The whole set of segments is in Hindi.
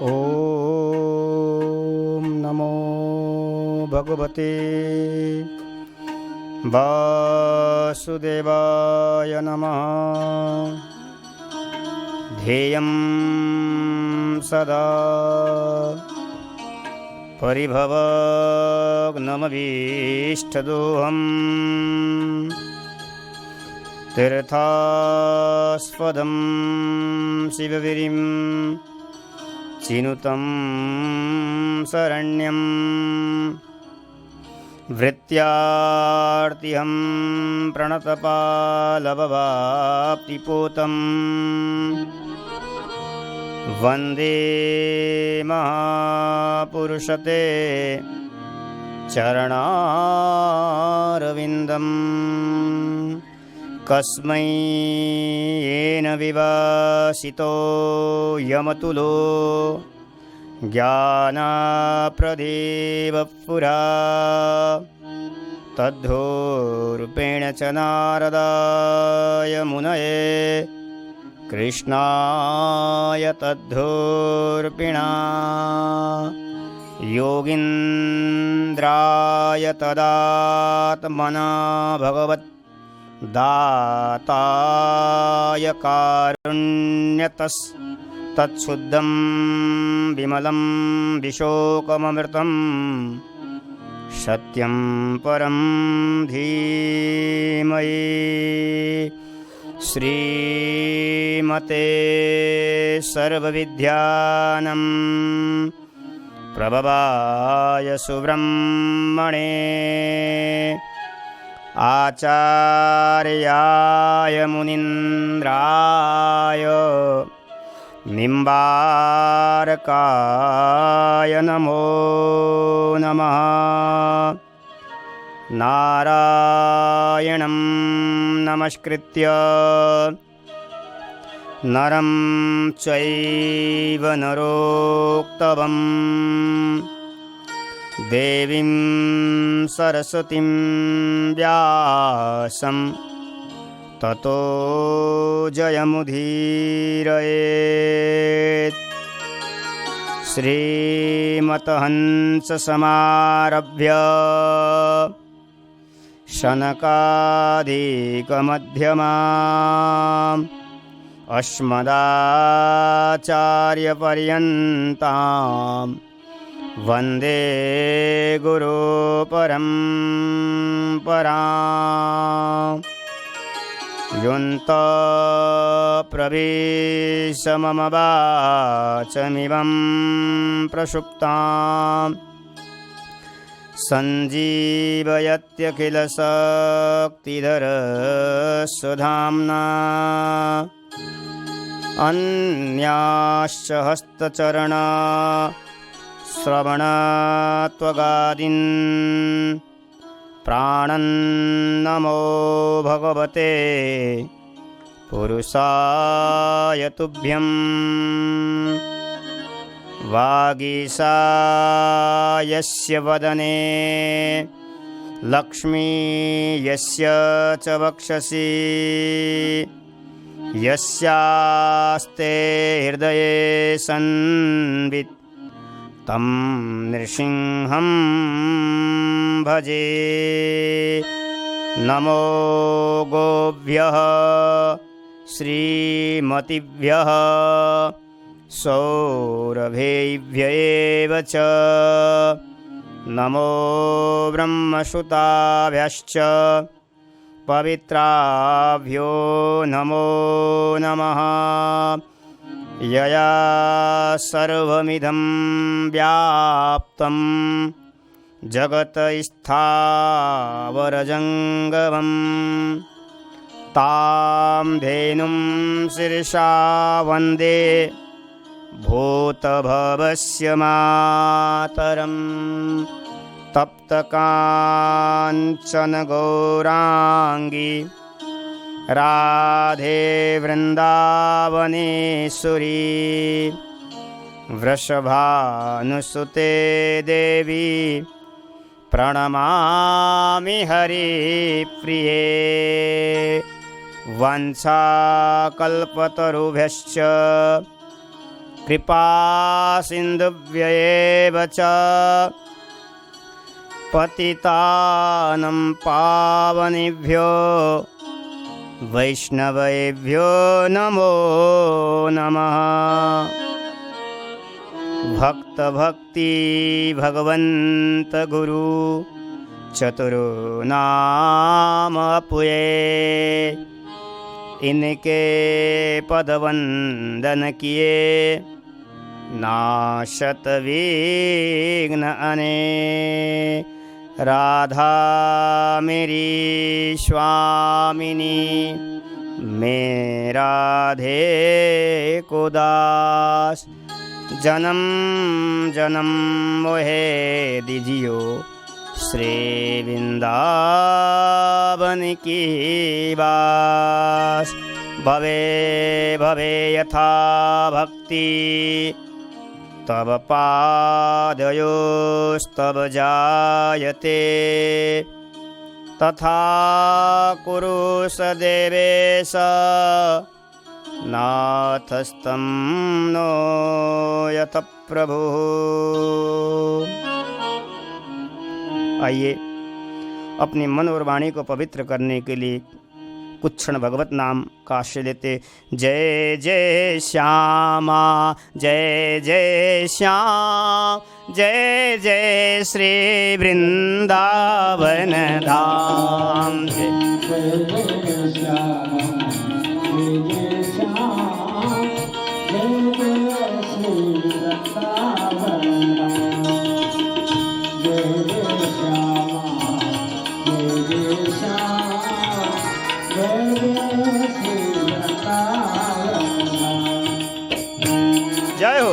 ॐ नमो भगवते वासुदेवाय नमः। ध्येयं सदा परिभवग्नमभीष्टदोहम् तीर्थास्पदं शिवगिरिं चिनुतं शरण्यं वृत्यार्तिहं प्रणतपालभवाप्तिपूतं वन्दे महापुरुषते चरणारविन्दम्। कस्मै येन विभासितो यमतुलो ज्ञानप्रदीपः पुरा तद्धूर्पेण च नारदाय मुनये कृष्णाय तद्धूर्पिणा योगीन्द्राय तदात्मना भगवत् दाताय कारुण्यतस्तच्छुद्धं विमलं विशोकममृतं सत्यं परं धीमहि। श्रीमते सर्वविद्यानां प्रभवाय सुब्रह्मणे आचार्याय मुनीन्द्राय निम्बार्काय नमो नमः। नारायणं नमस्कृत्य नरं चैव नरोत्तमं देवीं सरस्वतीं व्यासं ततो जयमुदीरयेत्। श्रीमतहंससमारभ्य शनकादिकमध्यमाम् अस्मदाचार्यपर्यन्तां वन्दे गुरुपरम्पराम्। योऽन्तःप्रविश्य मम वाचमिमं प्रसुप्ताम् सञ्जीवयत्यखिलशक्तिधरस्वधाम्ना अन्याश्च हस्तचरणश्रवणत्वगादीन् प्राणन्नमो भगवते पुरुषाय तुभ्यं। वागीशायस्य वदने लक्ष्मी यस्य च वक्षसि यस्यास्ते हृदये संवित् तं नृसिंहं भजे। नमो गोभ्यः श्रीमतिभ्यः सौरभेभ्यः च नमो ब्रह्मसुताभ्यश्च पवित्राभ्यो नमो नमः। यया सर्वमिदं व्याप्तं जगत् स्थावरजङ्गमं तां धेनुं शिरसा वन्दे भूतभवस्य मातरं। तप्तकाञ्चन गौराङ्गी राधे वृन्दावनेश्वरी वृषभानुसुते देवी प्रणमामि हरिप्रिये। वंशाकल्पतरुभ्यश्च कृपा सिन्धुभ्येव च पतितानं पावनेभ्यो वैष्णवेभ्यो नमो नमः। भक्त भक्ति भगवंत गुरु चतुरो नाम अपुये, इनके पद वंदन किए नाशत विघ्न अने। राधा मेरी स्वामिनी, मैं राधे को दास। जन्म जन्म मोहे दीजियो श्री वृंदावन की बास। भवे भवे यथा भक्ति तब पादयोस्तव जायते। तथा कुरु सदेवेश नाथस्तं नो यत प्रभु। आइए अपनी मन और वाणी को पवित्र करने के लिए कुछ क्षण भगवत नाम का आश्रय लेते। जय जय श्यामा जय जय श्याम, जय जय श्री वृंदावन धाम। जय जय हो।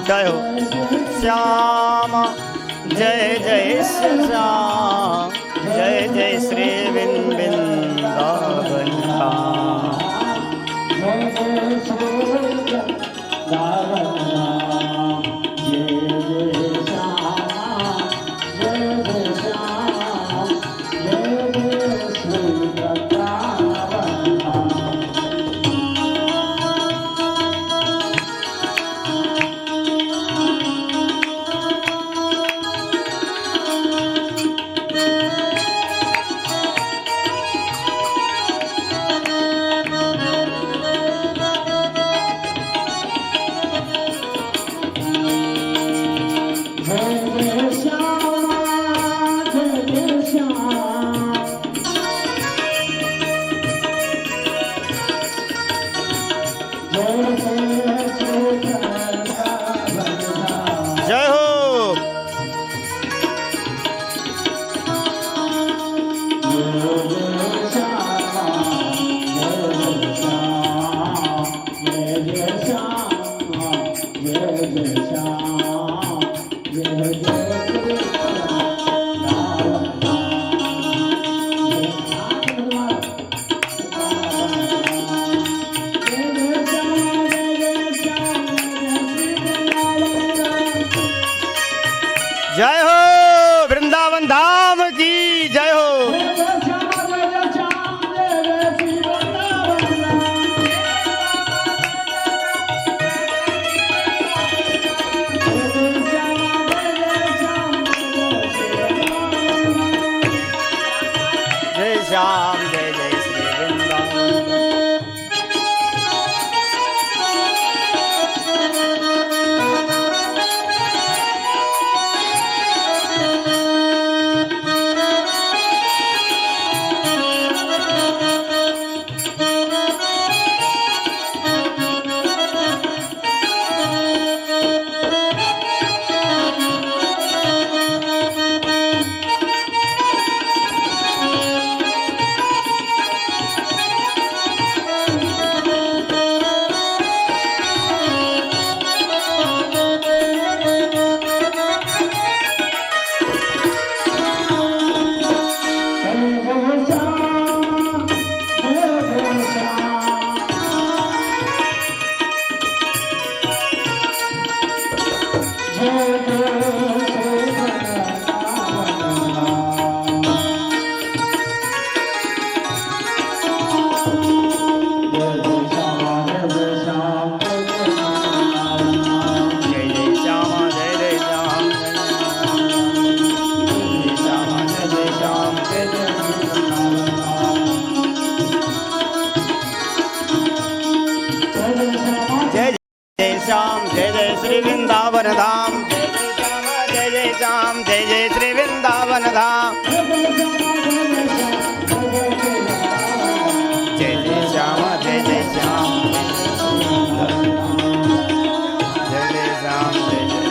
जय हो श्यामा जय जय श्याम, जय जय श्री वृंदावन धाम। जय हो। जय हो वृंदावन धाम की जय हो। जय श्याम जय जय श्री वृंदावन। श्री वृंदावन धाम, जय जय श्याम, जय जय श्री वृंदावन धाम, जय जय श्याम, जय जय श्याम, जय जय श्याम, जय जय।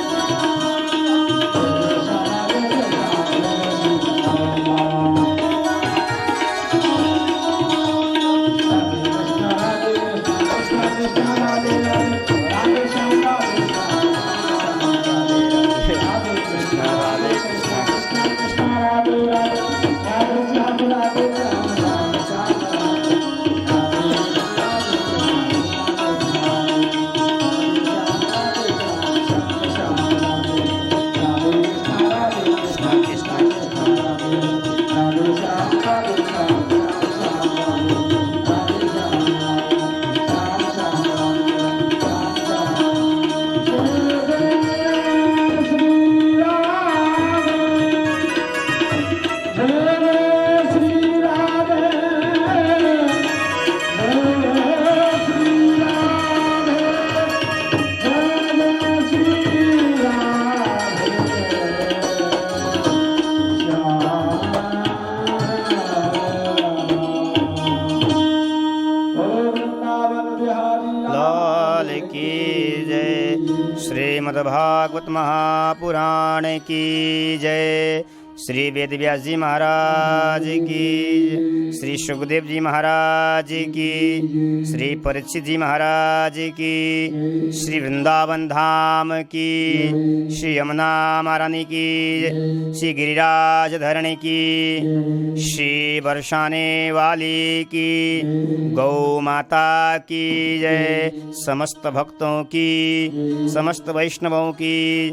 श्रीमद्भागवत महापुराण की जय। श्री वेद व्यास जी महाराज की, श्री सुखदेव जी महाराज की, श्री परीक्षित जी महाराज की, श्री वृंदावन धाम की, श्री यमुना महारानी की, श्री गिरिराज धरणी की, श्री बरसाने वाली की, गौ माता की जय। समस्त भक्तों की, समस्त वैष्णवों की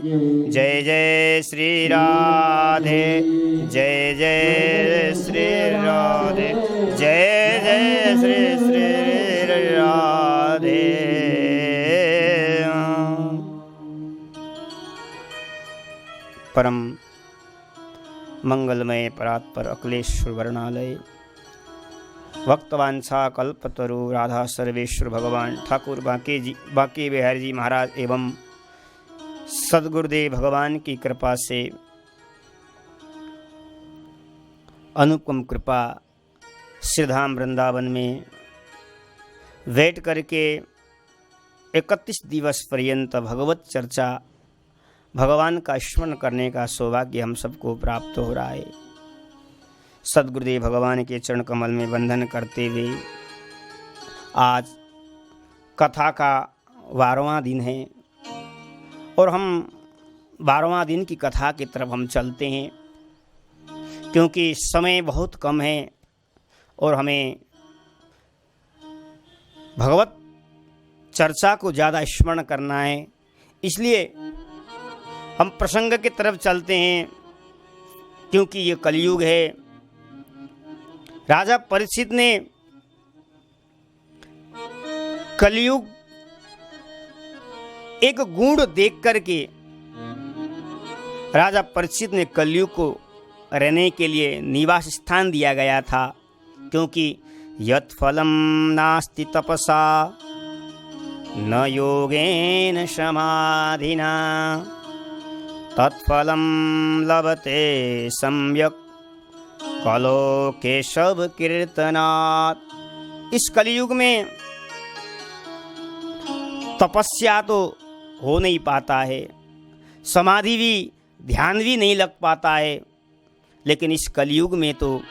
जय जय श्री राधे, जय जय श्री राधे, जय जय श्री श्री राधे। परम मंगलमय परात्पर अखिलेश्वर वर्णालय भक्तवांछा कल्पतरु राधा सर्वेश्वर भगवान ठाकुर बांके बिहारी जी महाराज एवं सद्गुरुदेव भगवान की कृपा से, अनुपम कृपा श्रीधाम वृंदावन में बैठ करके 31 दिवस पर्यंत भगवत चर्चा, भगवान का स्मरण करने का सौभाग्य हम सबको प्राप्त हो रहा है। सद्गुरुदेव भगवान के चरण कमल में वंदन करते हुए आज कथा का 12वां दिन है और हम 12वां दिन की कथा की तरफ हम चलते हैं, क्योंकि समय बहुत कम है और हमें भगवत चर्चा को ज़्यादा स्मरण करना है। इसलिए हम प्रसंग की तरफ चलते हैं, क्योंकि ये कलयुग है। राजा परीक्षित ने कलयुग एक गुण देख करके राजा परीक्षित ने कलयुग को रहने के लिए निवास स्थान दिया गया था, क्योंकि यत् फलम नास्ति तपसा न योगेन समाधिना तत्फलम लभते सम्यक कलो केशव कीर्तनात्। इस कलयुग में तपस्या तो हो नहीं पाता है, समाधि भी, ध्यान भी नहीं लग पाता है, लेकिन इस कलयुग में तो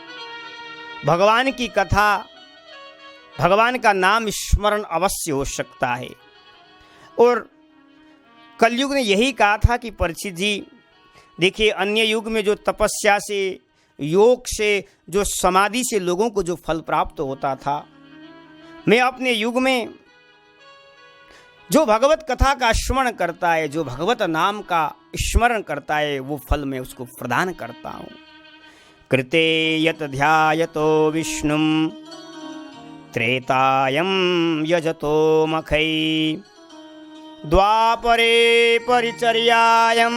भगवान की कथा, भगवान का नाम स्मरण अवश्य हो सकता है। और कलयुग ने यही कहा था कि परीक्षित जी देखिए, अन्य युग में जो तपस्या से, योग से, जो समाधि से लोगों को जो फल प्राप्त होता था, मैं अपने युग में जो भगवत कथा का स्मरण करता है, जो भगवत नाम का स्मरण करता है, वो फल मैं उसको प्रदान करता हूँ। कृते यत ध्यायतो विष्णुम त्रेतायम यजतो मखै द्वापरे परिचर्यायम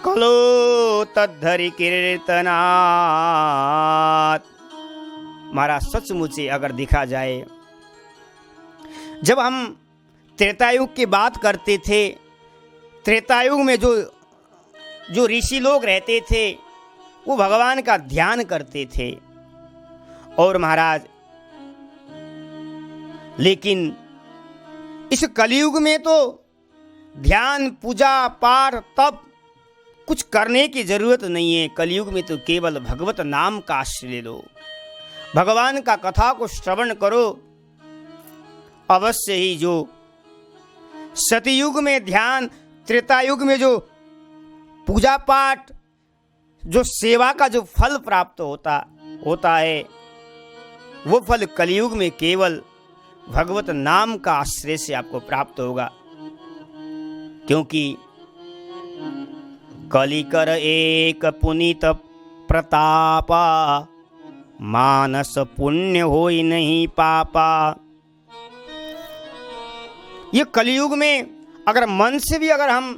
कलो तद्धरि कीर्तनात्। महाराज सचमुच अगर देखा जाए, जब हम त्रेतायुग की बात करते थे, त्रेतायुग में जो ऋषि लोग रहते थे वो भगवान का ध्यान करते थे। और महाराज लेकिन इस कलयुग में तो ध्यान, पूजा पाठ, तप कुछ करने की जरूरत नहीं है। कलयुग में तो केवल भगवत नाम का आश्रय लो, भगवान का कथा को श्रवण करो। अवश्य ही जो सतयुग में ध्यान, त्रेतायुग में जो पूजा पाठ, जो सेवा का जो फल प्राप्त होता है, वो फल कलयुग में केवल भगवत नाम का आश्रय से आपको प्राप्त होगा। क्योंकि कलिकर एक पुनीत प्रतापा, मानस पुण्य होई नहीं पापा। ये कलयुग में अगर मन से भी अगर हम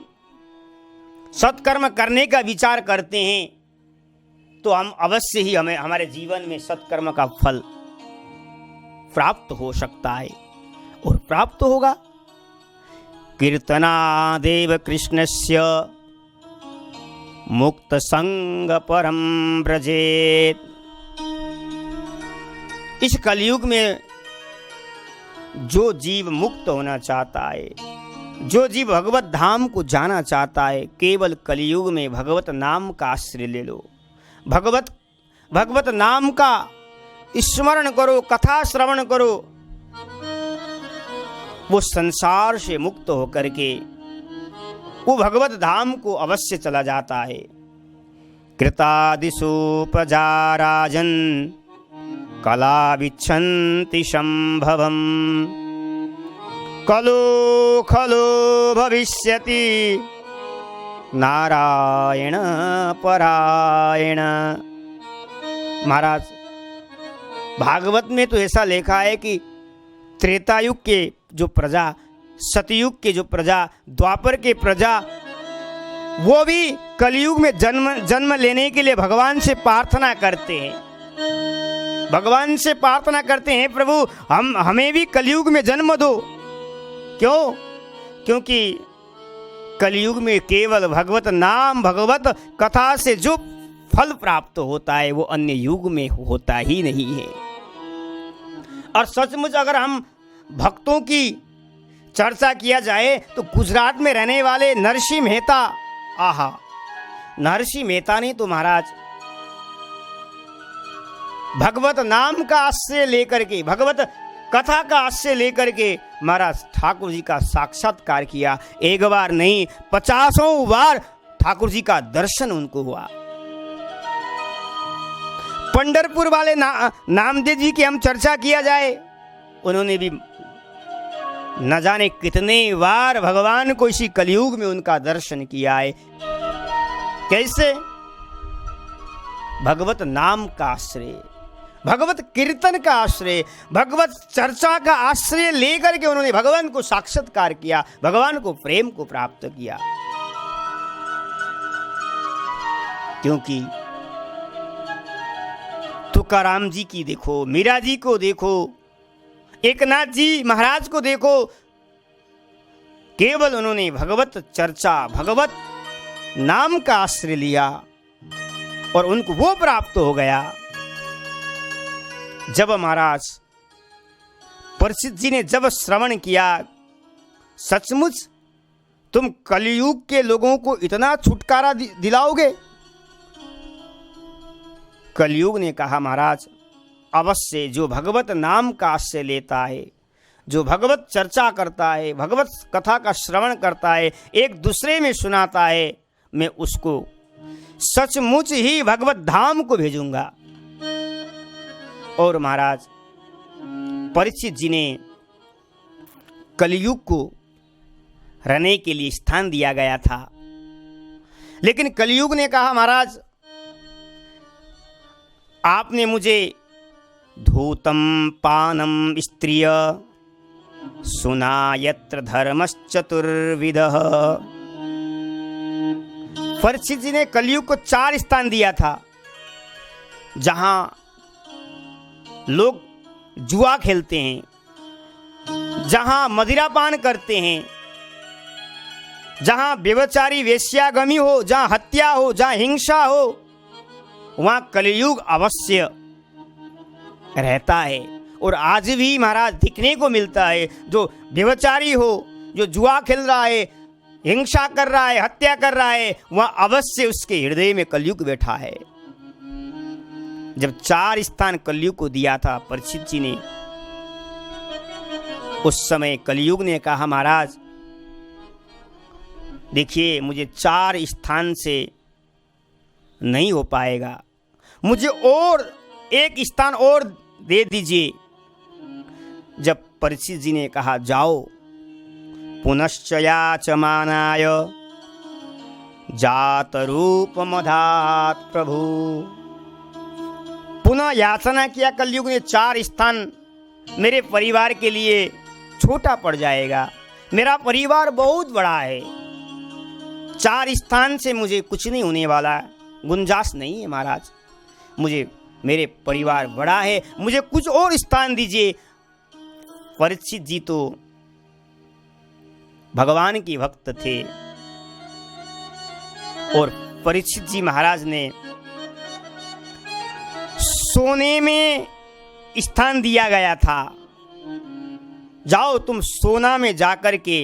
सत्कर्म करने का विचार करते हैं तो हम अवश्य ही हमें हमारे जीवन में सत्कर्म का फल प्राप्त हो सकता है और प्राप्त होगा। कीर्तनादेव कृष्णस्य मुक्त संग परम ब्रजेत। इस कलयुग में जो जीव मुक्त होना चाहता है, जो जीव भगवत धाम को जाना चाहता है, केवल कलयुग में भगवत नाम का आश्रय ले लो। भगवत नाम का स्मरण करो, कथा श्रवण करो। वो संसार से मुक्त होकर के वो भगवत धाम को अवश्य चला जाता है। कृतादिशोपजा राजन कला विच्छन्ति संभवम, कलो खलो भविष्यति नारायण परायण। महाराज भागवत में तो ऐसा लिखा है कि त्रेतायुग के जो प्रजा, सतयुग के जो प्रजा, द्वापर के प्रजा, वो भी कलयुग में जन्म लेने के लिए भगवान से प्रार्थना करते हैं। भगवान से प्रार्थना करते हैं, प्रभु हमें भी कलयुग में जन्म दो। क्यों? क्योंकि कलयुग में केवल भगवत नाम, भगवत कथा से जो फल प्राप्त होता है वो अन्य युग में होता ही नहीं है। और सचमुच अगर हम भक्तों की चर्चा किया जाए तो गुजरात में रहने वाले नरसिंह मेहता, आहा, नरसिंह मेहता ने तो महाराज भगवत नाम का आश्रय लेकर के, भगवत कथा का आश्रय लेकर के महाराज ठाकुर जी का साक्षात्कार किया। एक बार नहीं, 50 बार ठाकुर जी का दर्शन उनको हुआ। पंढरपुर वाले नामदेव जी की हम चर्चा किया जाए, उन्होंने भी न जाने कितने बार भगवान को इसी कलयुग में उनका दर्शन किया है। कैसे? भगवत नाम का आश्रय, भगवत कीर्तन का आश्रय, भगवत चर्चा का आश्रय लेकर के उन्होंने भगवान को साक्षात्कार किया, भगवान को प्रेम को प्राप्त किया। क्योंकि तुकाराम जी की देखो, मीरा जी को देखो, एकनाथ जी महाराज को देखो, केवल उन्होंने भगवत चर्चा, भगवत नाम का आश्रय लिया और उनको वो प्राप्त हो गया। जब महाराज परीक्षित जी ने जब श्रवण किया, सचमुच तुम कलयुग के लोगों को इतना छुटकारा दिलाओगे? कलयुग ने कहा, महाराज अवश्य जो भगवत नाम का आश्रय लेता है, जो भगवत चर्चा करता है, भगवत कथा का श्रवण करता है, एक दूसरे में सुनाता है, मैं उसको सचमुच ही भगवत धाम को भेजूंगा। और महाराज परीक्षित जी ने कलयुग को रहने के लिए स्थान दिया गया था। लेकिन कलयुग ने कहा, महाराज आपने मुझे धूतम पानम स्त्रिय सुना यत्र धर्मश्चतुर्विधः। परीक्षित जी ने कलयुग को 4 स्थान दिया था जहां लोग जुआ खेलते हैं, जहां मदिरापान करते हैं, जहां व्यभिचारी वेश्यागमी हो, जहां हत्या हो, जहां हिंसा हो, वहां कलयुग अवश्य रहता है। और आज भी महाराज दिखने को मिलता है, जो व्यभिचारी हो, जो जुआ खेल रहा है, हिंसा कर रहा है, हत्या कर रहा है, वहां अवश्य उसके हृदय में कलयुग बैठा है। जब 4 स्थान कलयुग को दिया था परीक्षित जी ने, उस समय कलयुग ने कहा, महाराज देखिए मुझे 4 स्थान से नहीं हो पाएगा, मुझे और एक स्थान और दे दीजिए। जब परीक्षित जी ने कहा, जाओ पुनश्च याचमानाय जात रूप मधात प्रभु। पुनः याचना किया कलयुग ने, 4 स्थान मेरे परिवार के लिए छोटा पड़ जाएगा, मेरा परिवार बहुत बड़ा है, 4 स्थान से मुझे कुछ नहीं होने वाला, गुंजाइश नहीं है महाराज, मुझे मेरे परिवार बड़ा है, मुझे कुछ और स्थान दीजिए। परीक्षित जी तो भगवान के भक्त थे और परीक्षित जी महाराज ने सोने में स्थान दिया गया था, जाओ तुम सोना में जाकर के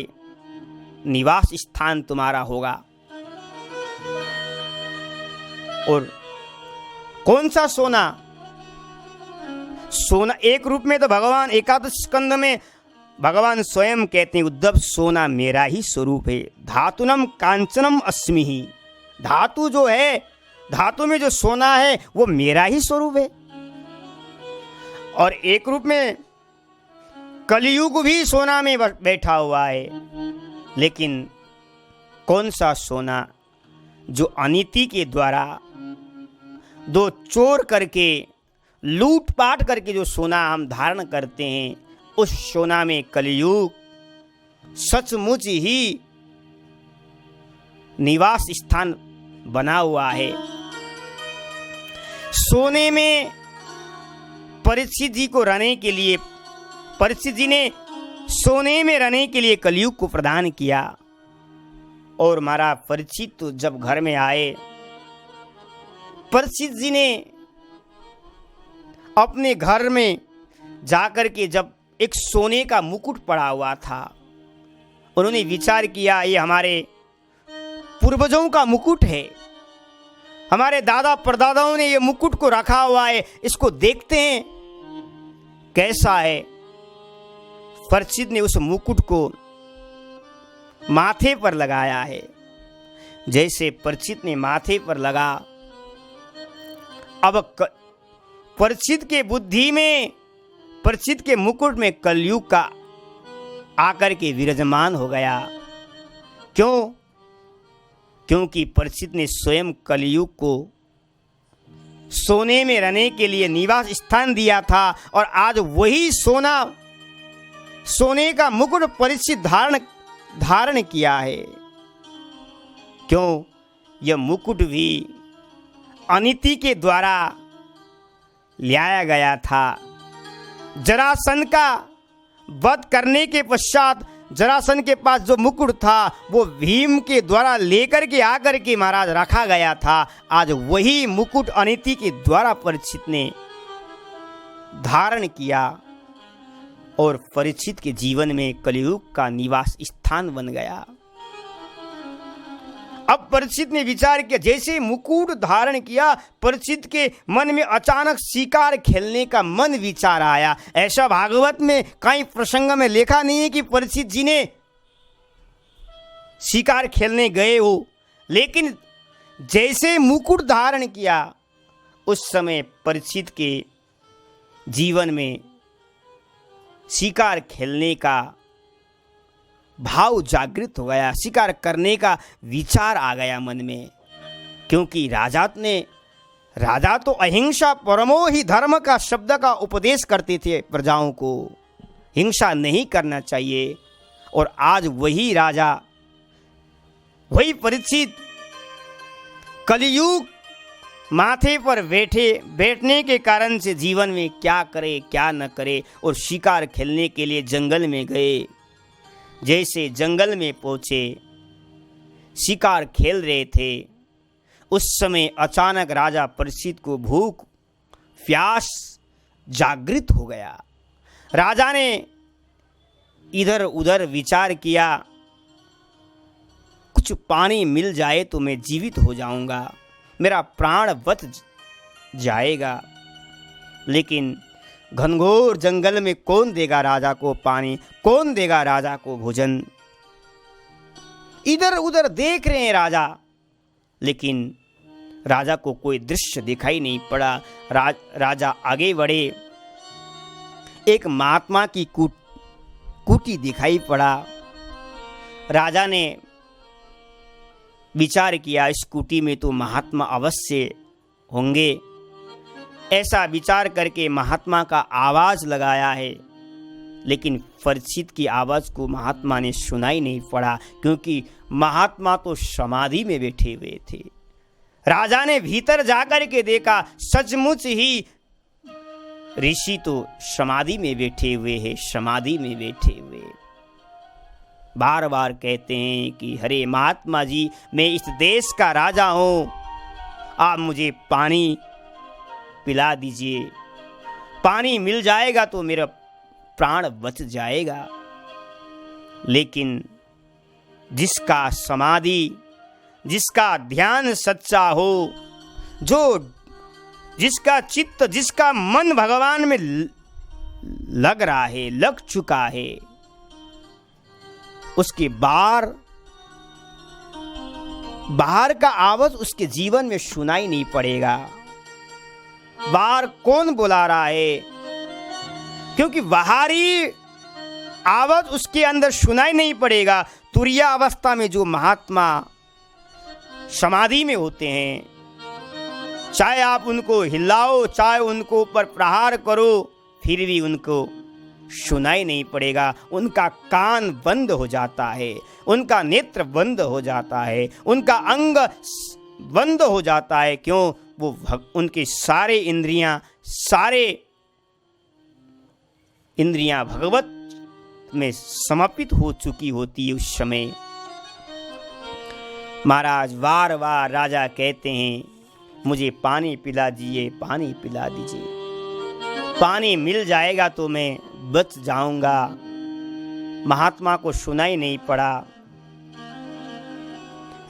निवास स्थान तुम्हारा होगा। और कौन सा सोना? सोना एक रूप में तो भगवान एकादश स्कंद में भगवान स्वयं कहते हैं, उद्धव सोना मेरा ही स्वरूप है, धातुनम कांचनम अस्मि ही। धातु जो है, धातु में जो सोना है वो मेरा ही स्वरूप है। और एक रूप में कलयुग भी सोना में बैठा हुआ है, लेकिन कौन सा सोना? जो अनीति के द्वारा, दो चोर करके, लूटपाट करके जो सोना हम धारण करते हैं, उस सोना में कलयुग सचमुच ही निवास स्थान बना हुआ है। सोने में परीक्षित जी को रहने के लिए, परीक्षित जी ने सोने में रहने के लिए कलयुग को प्रदान किया। और महाराज परीक्षित तो जब घर में आए, परीक्षित जी ने अपने घर में जाकर के जब एक सोने का मुकुट पड़ा हुआ था, उन्होंने विचार किया ये हमारे पूर्वजों का मुकुट है, हमारे दादा परदादाओं ने ये मुकुट को रखा हुआ है, इसको देखते हैं कैसा है। परीक्षित ने उस मुकुट को माथे पर लगाया है। जैसे परीक्षित ने माथे पर लगा, अब परीक्षित के बुद्धि में, परीक्षित के मुकुट में कलयुग का आकर के विराजमान हो गया। क्यों? क्योंकि परीक्षित ने स्वयं कलयुग को सोने में रहने के लिए निवास स्थान दिया था, और आज वही सोना, सोने का मुकुट परीक्षित धारण किया है। क्यों? यह मुकुट भी अनीति के द्वारा लाया गया था। जरासंध का वध करने के पश्चात जरासंध के पास जो मुकुट था वो भीम के द्वारा लेकर के आकर के महाराज रखा गया था। आज वही मुकुट अनीति के द्वारा परीक्षित ने धारण किया और परीक्षित के जीवन में कलयुग का निवास स्थान बन गया। अब परीक्षित ने विचार किया, जैसे मुकुट धारण किया, परीक्षित के मन में अचानक शिकार खेलने का मन विचार आया। ऐसा भागवत में कई प्रसंग में लिखा नहीं है कि परीक्षित जी ने शिकार खेलने गए हो, लेकिन जैसे मुकुट धारण किया उस समय परीक्षित के जीवन में शिकार खेलने का भाव जागृत हो गया, शिकार करने का विचार आ गया मन में। क्योंकि राजा तो अहिंसा परमो ही धर्म का शब्द का उपदेश करते थे प्रजाओं को, हिंसा नहीं करना चाहिए। और आज वही राजा, वही परीक्षित कलियुग माथे पर बैठने के कारण से जीवन में क्या करे क्या न करे, और शिकार खेलने के लिए जंगल में गए। जैसे जंगल में पहुंचे, शिकार खेल रहे थे, उस समय अचानक राजा परीक्षित को भूख प्यास जागृत हो गया। राजा ने इधर उधर विचार किया, कुछ पानी मिल जाए तो मैं जीवित हो जाऊंगा, मेरा प्राण बच जाएगा। लेकिन घनघोर जंगल में कौन देगा राजा को पानी, कौन देगा राजा को भोजन। इधर उधर देख रहे हैं राजा, लेकिन राजा को कोई दृश्य दिखाई नहीं पड़ा। राजा आगे बढ़े, एक महात्मा की कुटी दिखाई पड़ा। राजा ने विचार किया, इस कुटी में तो महात्मा अवश्य होंगे। ऐसा विचार करके महात्मा का आवाज लगाया है, लेकिन परीक्षित की आवाज को महात्मा ने सुनाई नहीं पड़ा, क्योंकि महात्मा तो समाधि में बैठे हुए थे। राजा ने भीतर जाकर के देखा, सचमुच ही ऋषि तो समाधि में बैठे हुए हैं, समाधि में बैठे हुए। बार बार कहते हैं कि हरे महात्मा जी, मैं इस देश का राजा हूं, आप मुझे पानी पिला दीजिए, पानी मिल जाएगा तो मेरा प्राण बच जाएगा। लेकिन जिसका समाधि, जिसका ध्यान सच्चा हो, जिसका चित्त, जिसका मन भगवान में लग रहा है, लग चुका है, उसके बाहर का आवाज उसके जीवन में सुनाई नहीं पड़ेगा। बाहर कौन बुला रहा है, क्योंकि बाहरी आवाज उसके अंदर सुनाई नहीं पड़ेगा। तुरिया अवस्था में जो महात्मा समाधि में होते हैं, चाहे आप उनको हिलाओ, चाहे उनको ऊपर प्रहार करो, फिर भी उनको सुनाई नहीं पड़ेगा। उनका कान बंद हो जाता है, उनका नेत्र बंद हो जाता है, उनका अंग बंद हो जाता है। क्यों? वो उनके सारे इंद्रियां भगवत में समर्पित हो चुकी होती है उस समय। महाराज बार बार राजा कहते हैं, मुझे पानी पिला दीजिए, पानी पिला दीजिए, पानी मिल जाएगा तो मैं बच जाऊंगा। महात्मा को सुनाई नहीं पड़ा।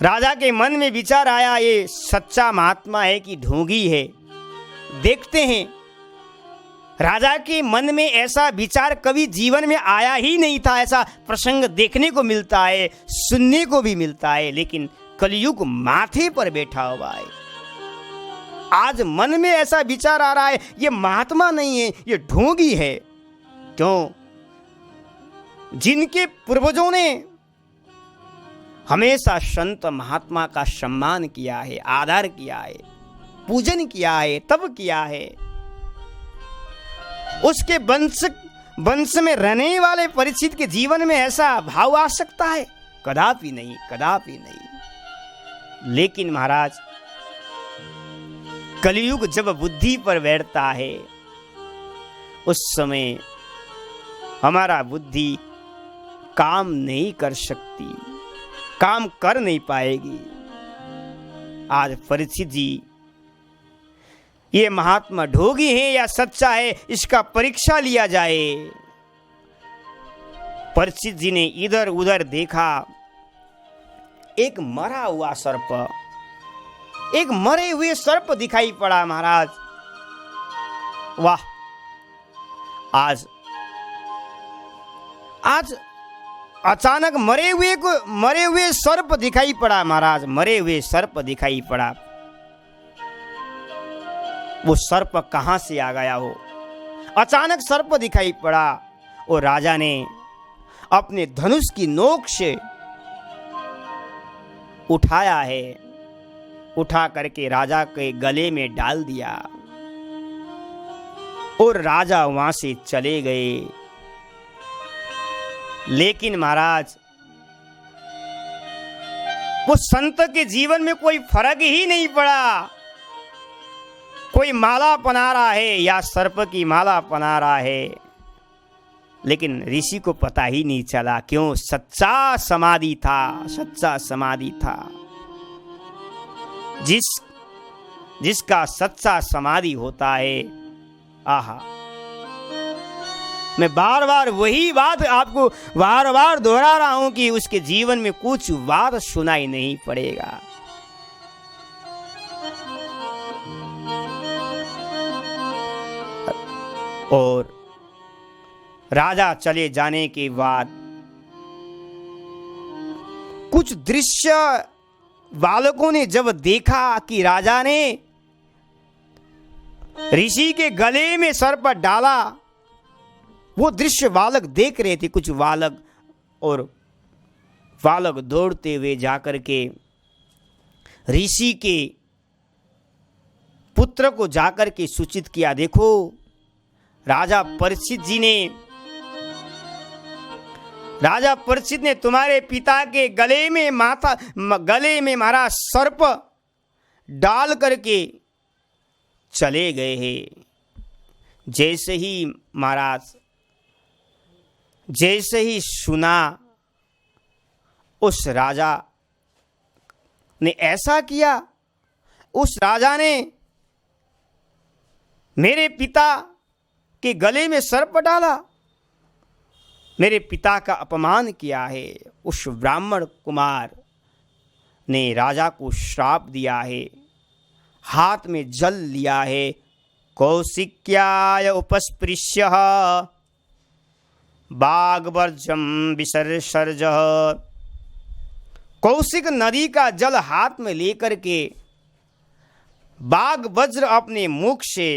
राजा के मन में विचार आया, ये सच्चा महात्मा है कि ढोंगी है, देखते हैं। राजा के मन में ऐसा विचार कभी जीवन में आया ही नहीं था। ऐसा प्रसंग देखने को मिलता है, सुनने को भी मिलता है, लेकिन कलयुग माथे पर बैठा हुआ है। आज मन में ऐसा विचार आ रहा है, ये महात्मा नहीं है, ये ढोंगी है। क्यों? जिनके पूर्वजों ने हमेशा संत महात्मा का सम्मान किया है, आदर किया है, पूजन किया है, तब किया है, उसके वंश में रहने वाले परीक्षित के जीवन में ऐसा भाव आ सकता है? कदापि नहीं, कदापि नहीं। लेकिन महाराज, कलयुग जब बुद्धि पर बैठता है, उस समय हमारा बुद्धि काम नहीं कर सकती, काम कर नहीं पाएगी। आज परीक्षित जी, ये महात्मा ढोंगी है या सच्चा है, इसका परीक्षा लिया जाए। परीक्षित जी ने इधर उधर देखा, एक मरा हुआ सर्प, एक मरे हुए सर्प दिखाई पड़ा। महाराज, वाह! आज अचानक मरे हुए सर्प दिखाई पड़ा। महाराज, मरे हुए सर्प दिखाई पड़ा। वो सर्प कहां से आ गया हो? अचानक सर्प दिखाई पड़ा और राजा ने अपने धनुष की नोक से उठाया है, उठा करके राजा के गले में डाल दिया और राजा वहां से चले गए। लेकिन महाराज, वो संत के जीवन में कोई फर्क ही नहीं पड़ा। कोई माला पहना रहा है या सर्प की माला पहना रहा है, लेकिन ऋषि को पता ही नहीं चला। क्यों? सच्चा समाधि था, सच्चा समाधि था। जिसका सच्चा समाधि होता है, आहा, मैं बार बार वही बात आपको बार बार दोहरा रहा हूं कि उसके जीवन में कुछ बात सुनाई नहीं पड़ेगा। और राजा चले जाने के बाद कुछ दृश्य बालकों ने जब देखा कि राजा ने ऋषि के गले में सर्प डाला, वो दृश्य बालक देख रहे थे। कुछ बालक और बालक दौड़ते हुए जाकर के ऋषि के पुत्र को जाकर के सूचित किया, देखो राजा परीक्षित ने तुम्हारे पिता के गले में मारा सर्प डाल करके चले गए हैं। जैसे ही सुना, उस राजा ने ऐसा किया, उस राजा ने मेरे पिता के गले में सर्प डाला, मेरे पिता का अपमान किया है। उस ब्राह्मण कुमार ने राजा को श्राप दिया है, हाथ में जल लिया है। कौशिक्याय उपस्पृश्य बागवर्जम विसर्जः। कौशिक नदी का जल हाथ में लेकर के बाघ वज्र अपने मुख से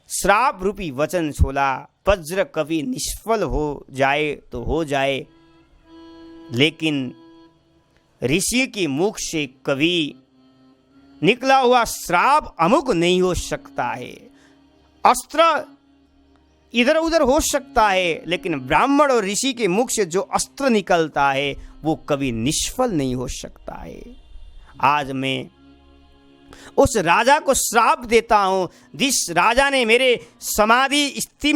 श्राप रूपी वचन छोला। वज्र कभी निष्फल हो जाए तो हो जाए, लेकिन ऋषि के मुख से कभी निकला हुआ श्राप अमुक नहीं हो सकता है। अस्त्र इधर उधर हो सकता है, लेकिन ब्राह्मण और ऋषि के मुख से जो अस्त्र निकलता है वो कभी निष्फल नहीं हो सकता है। आज मैं उस राजा को श्राप देता हूं, जिस राजा ने मेरे समाधि स्थिति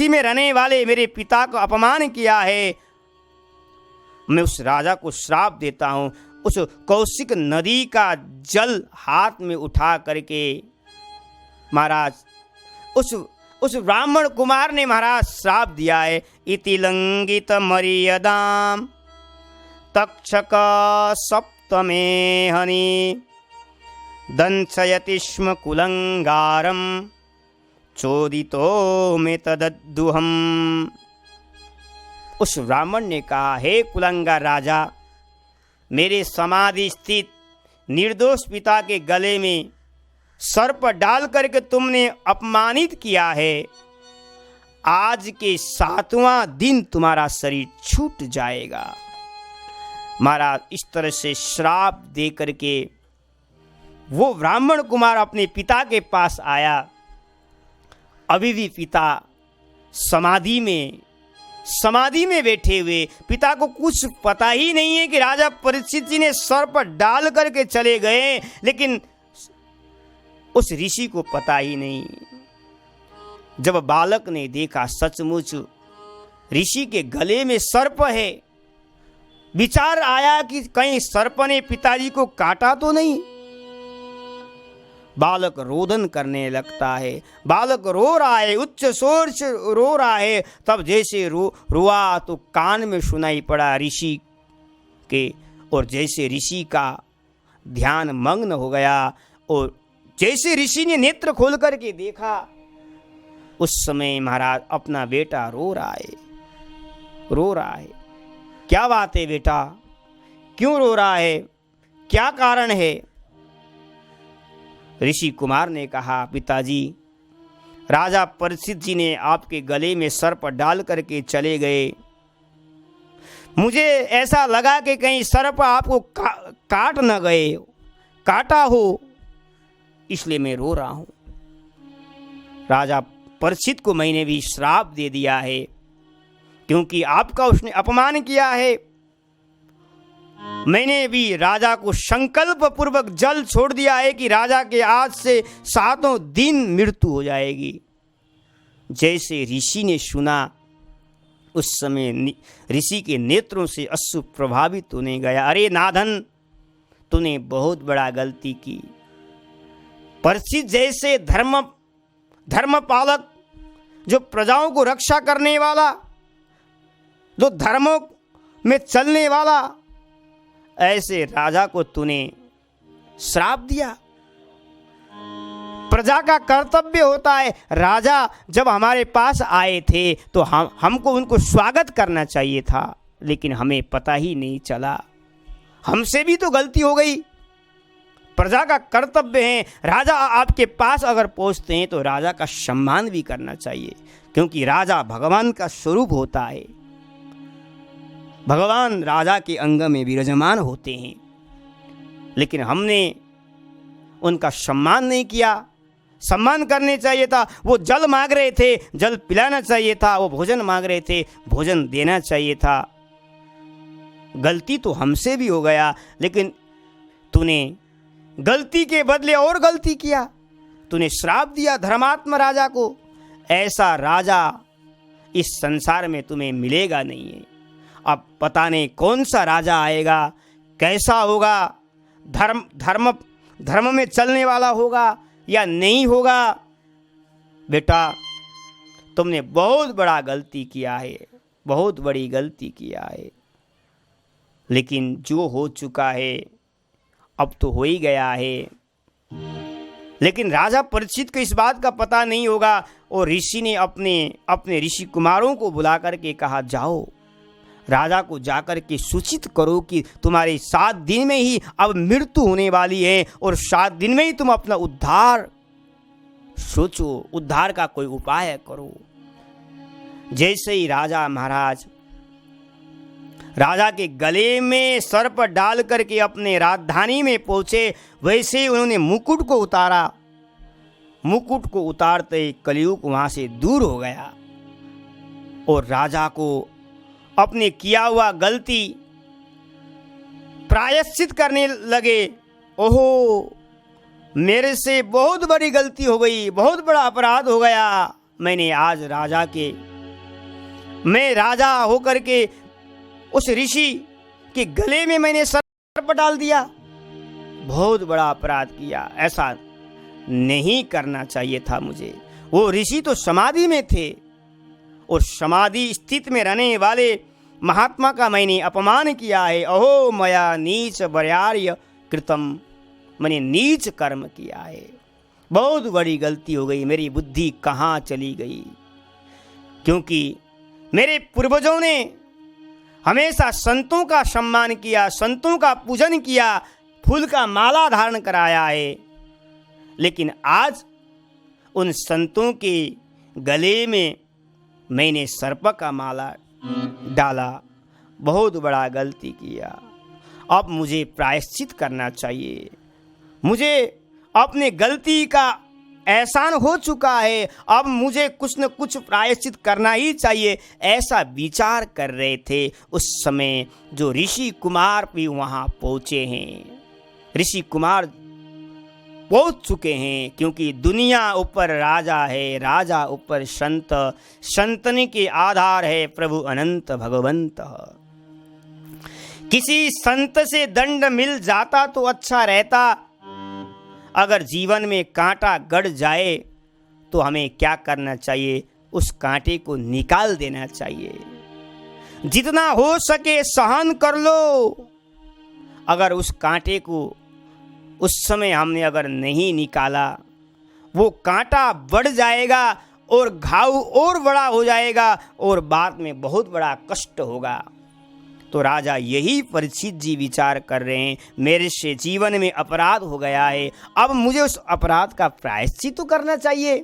में रहने वाले मेरे पिता को अपमान किया है। मैं उस राजा को श्राप देता हूं। उस कौशिक नदी का जल हाथ में उठा करके महाराज उस ब्राह्मण कुमार ने महाराज श्राप दिया है। इति लंघित मर्यादाम तक्षक सप्तमे हनि दंशयति स्म कुलंगारम चोदितो में तदद्दुहम। उस ब्राह्मण ने कहा, हे कुलंगार राजा, मेरे समाधि स्थित निर्दोष पिता के गले में सर्प डाल करके तुमने अपमानित किया है। आज के 7वां दिन तुम्हारा शरीर छूट जाएगा। महाराज इस तरह से श्राप दे करके वो ब्राह्मण कुमार अपने पिता के पास आया। अभी भी पिता समाधि में बैठे हुए, पिता को कुछ पता ही नहीं है कि राजा परीक्षित जी ने सर्प डाल करके चले गए, लेकिन उस ऋषि को पता ही नहीं। जब बालक ने देखा सचमुच ऋषि के गले में सर्प है, विचार आया कि कहीं सर्प ने पिताजी को काटा तो नहीं। बालक रोदन करने लगता है, बालक रो रहा है, उच्च स्वर से रो रहा है। तब जैसे रुआ तो कान में सुनाई पड़ा ऋषि के, और जैसे ऋषि का ध्यान मग्न हो गया और जैसे ऋषि ने नेत्र खोल करके देखा, उस समय महाराज अपना बेटा रो रहा है। क्या बात है बेटा, क्यों रो रहा है, क्या कारण है? ऋषि कुमार ने कहा, पिताजी, राजा परीक्षित जी ने आपके गले में सर्प डाल करके चले गए। मुझे ऐसा लगा कि कहीं सर्प आपको काट न गए, काटा हो, इसलिए मैं रो रहा हूं। राजा परीक्षित को मैंने भी श्राप दे दिया है, क्योंकि आपका उसने अपमान किया है। मैंने भी राजा को संकल्प पूर्वक जल छोड़ दिया है कि राजा के आज से 7 दिन मृत्यु हो जाएगी। जैसे ऋषि ने सुना, उस समय ऋषि के नेत्रों से अश्रु प्रभावित होने गया। अरे नाधन, तूने बहुत बड़ा गलती की। परीक्षित जैसे धर्मपालक, जो प्रजाओं को रक्षा करने वाला, जो धर्मों में चलने वाला, ऐसे राजा को तूने श्राप दिया। प्रजा का कर्तव्य होता है, राजा जब हमारे पास आए थे तो हमको उनको स्वागत करना चाहिए था, लेकिन हमें पता ही नहीं चला। हमसे भी तो गलती हो गई। प्रजा का कर्तव्य है, राजा आपके पास अगर पहुंचते हैं तो राजा का सम्मान भी करना चाहिए, क्योंकि राजा भगवान का स्वरूप होता है। भगवान राजा के अंग में विराजमान होते हैं, लेकिन हमने उनका सम्मान नहीं किया। सम्मान करने चाहिए था। वो जल मांग रहे थे, जल पिलाना चाहिए था। वो भोजन मांग रहे थे, भोजन देना चाहिए था। गलती तो हमसे भी हो गया, लेकिन तूने गलती के बदले और गलती किया। तूने श्राप दिया धर्मात्मा राजा को। ऐसा राजा इस संसार में तुम्हें मिलेगा नहीं है। अब पता नहीं कौन सा राजा आएगा, कैसा होगा, धर्म में चलने वाला होगा या नहीं होगा। बेटा, तुमने बहुत बड़ा गलती किया है, बहुत बड़ी गलती किया है, लेकिन जो हो चुका है अब तो हो ही गया है। लेकिन राजा परीक्षित को इस बात का पता नहीं होगा, और ऋषि ने अपने ऋषि कुमारों को बुला करके कहा, जाओ राजा को जाकर के सूचित करो कि तुम्हारे 7 दिन में ही अब मृत्यु होने वाली है, और 7 दिन में ही तुम अपना उद्धार सोचो, उद्धार का कोई उपाय करो। जैसे ही राजा महाराज राजा के गले में सर्प डाल करके अपने राजधानी में पहुंचे, वैसे ही उन्होंने मुकुट को उतारा। मुकुट को उतारते ही कलियुग वहां से दूर हो गया, और राजा को अपने किया हुआ गलती प्रायश्चित करने लगे। ओहो, मेरे से बहुत बड़ी गलती हो गई, बहुत बड़ा अपराध हो गया। मैंने आज मैं राजा होकर के उस ऋषि के गले में मैंने सर्प डाल दिया, बहुत बड़ा अपराध किया। ऐसा नहीं करना चाहिए था मुझे। वो ऋषि तो समाधि में थे, और समाधि स्थिति में रहने वाले महात्मा का मैंने अपमान किया है। अहो मया नीच बर्यार्य कृतम, मैंने नीच कर्म किया है, बहुत बड़ी गलती हो गई। मेरी बुद्धि कहाँ चली गई, क्योंकि मेरे पूर्वजों ने हमेशा संतों का सम्मान किया, संतों का पूजन किया, फूल का माला धारण कराया है, लेकिन आज उन संतों के गले में मैंने सर्प का माला डाला, बहुत बड़ा गलती किया। अब मुझे प्रायश्चित करना चाहिए। मुझे अपने गलती का एहसान हो चुका है, अब मुझे कुछ न कुछ प्रायश्चित करना ही चाहिए। ऐसा विचार कर रहे थे उस समय जो ऋषि कुमार भी वहाँ पहुँचे हैं। ऋषि कुमार पहुँच चुके हैं, क्योंकि दुनिया ऊपर राजा है, राजा ऊपर संत, संतनि के आधार है प्रभु अनंत भगवंत। किसी संत से दंड मिल जाता तो अच्छा रहता। अगर जीवन में कांटा गड़ जाए तो हमें क्या करना चाहिए, उस कांटे को निकाल देना चाहिए। जितना हो सके सहन कर लो। अगर उस कांटे को उस समय हमने अगर नहीं निकाला, वो कांटा बढ़ जाएगा और घाव और बड़ा हो जाएगा, और बाद में बहुत बड़ा कष्ट होगा। तो राजा यही परीक्षित जी विचार कर रहे हैं, मेरे से जीवन में अपराध हो गया है, अब मुझे उस अपराध का प्रायश्चित तो करना चाहिए।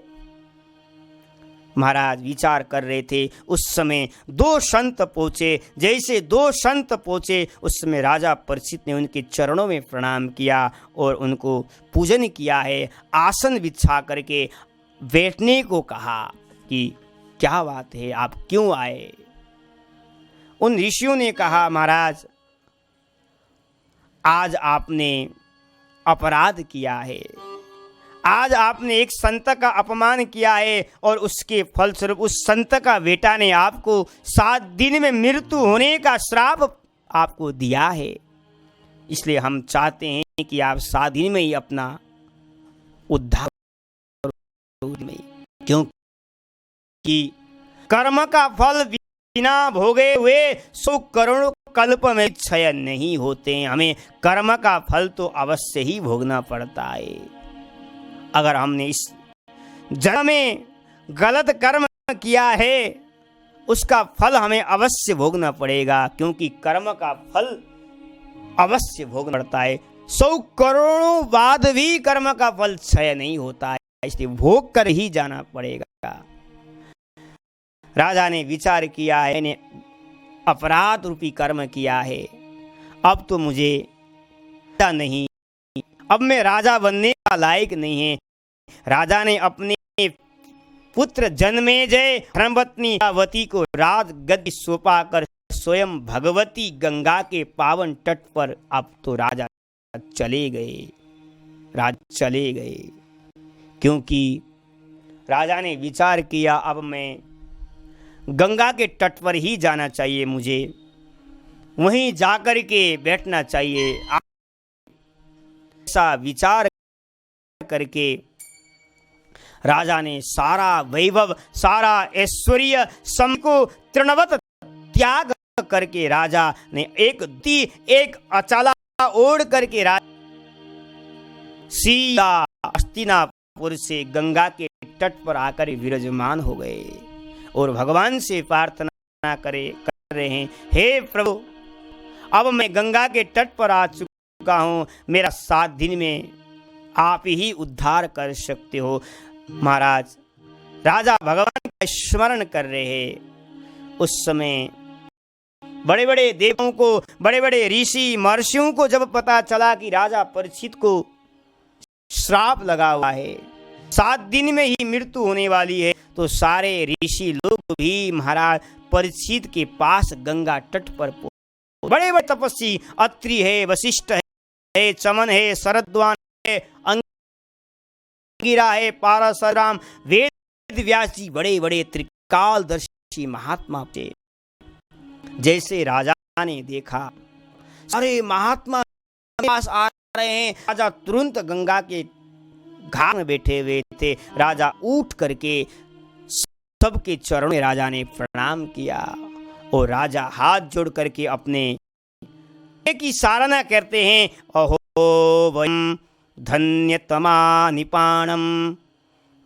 महाराज विचार कर रहे थे, उस समय दो संत पहुँचे। जैसे दो संत पहुँचे उस समय राजा परीक्षित ने उनके चरणों में प्रणाम किया और उनको पूजन किया है। आसन बिछा करके बैठने को कहा कि क्या बात है, आप क्यों आए। उन ऋषियों ने कहा, महाराज आज आपने अपराध किया है, आज आपने एक संत का अपमान किया है और उसके फलस्वरूप उस संत का बेटा ने आपको 7 दिन में मृत्यु होने का श्राप आपको दिया है। इसलिए हम चाहते हैं कि आप 7 दिन में ही अपना उद्धार में, क्योंकि कर्म का फल बिना भोगे हुए 100 करोड़ कल्प में क्षय नहीं होते हैं। हमें कर्म का फल तो अवश्य ही भोगना पड़ता है। अगर हमने इस जन्म में गलत कर्म किया है उसका फल हमें अवश्य भोगना पड़ेगा, क्योंकि कर्म का फल अवश्य भोगना पड़ता है। 100 करोड़ों बाद भी कर्म का फल क्षय नहीं होता है, इसलिए भोग कर ही जाना पड़ेगा। राजा ने विचार किया है, ने अपराध रूपी कर्म किया है, अब तो मुझे नहीं, अब मैं राजा बनने का लायक नहीं है। राजा ने अपने पुत्र जन्मेजय धर्मपत्नी वती को राज गद्दी सौंपा कर स्वयं भगवती गंगा के पावन तट पर अब तो राजा चले गए, क्योंकि राजा ने विचार किया अब मैं गंगा के तट पर ही जाना चाहिए, मुझे वहीं जाकर के बैठना चाहिए। ऐसा विचार करके राजा ने सारा वैभव, सारा ऐश्वर्य सबको तृणवत त्याग करके राजा ने एक अचाला ओढ़ करके सीधा हस्तिनापुर से गंगा के तट पर आकर विराजमान हो गए और भगवान से प्रार्थना कर रहे हैं, हे प्रभु अब मैं गंगा के तट पर आ चुका हूँ, मेरा 7 दिन में आप ही उद्धार कर सकते हो। महाराज राजा भगवान का स्मरण कर रहे हैं। उस समय बड़े बड़े देवों को, बड़े बड़े ऋषि महर्षियों को जब पता चला कि राजा परीक्षित को श्राप लगा हुआ है, 7 दिन में ही मृत्यु होने वाली है, तो सारे ऋषि लोग भी महाराज परीक्षित के पास गंगा तट पर बड़े बड़े तपस्वी अत्रि है, वशिष्ठ है, चमन है, शरद्वान है, अंगिरा है, पारशुराम, वेद व्यास जी, बड़े बड़े त्रिकालदर्शी महात्मा थे। जैसे राजा ने देखा अरे महात्मा पास आ रहे हैं, राजा तुरंत गंगा के घाट में बैठे हुए थे। राजा उठ करके सबके चरणों में राजा ने प्रणाम किया और राजा हाथ जोड़ करके अपने की सराहना करते हैं, अहो वयम धन्यतमा निपाणम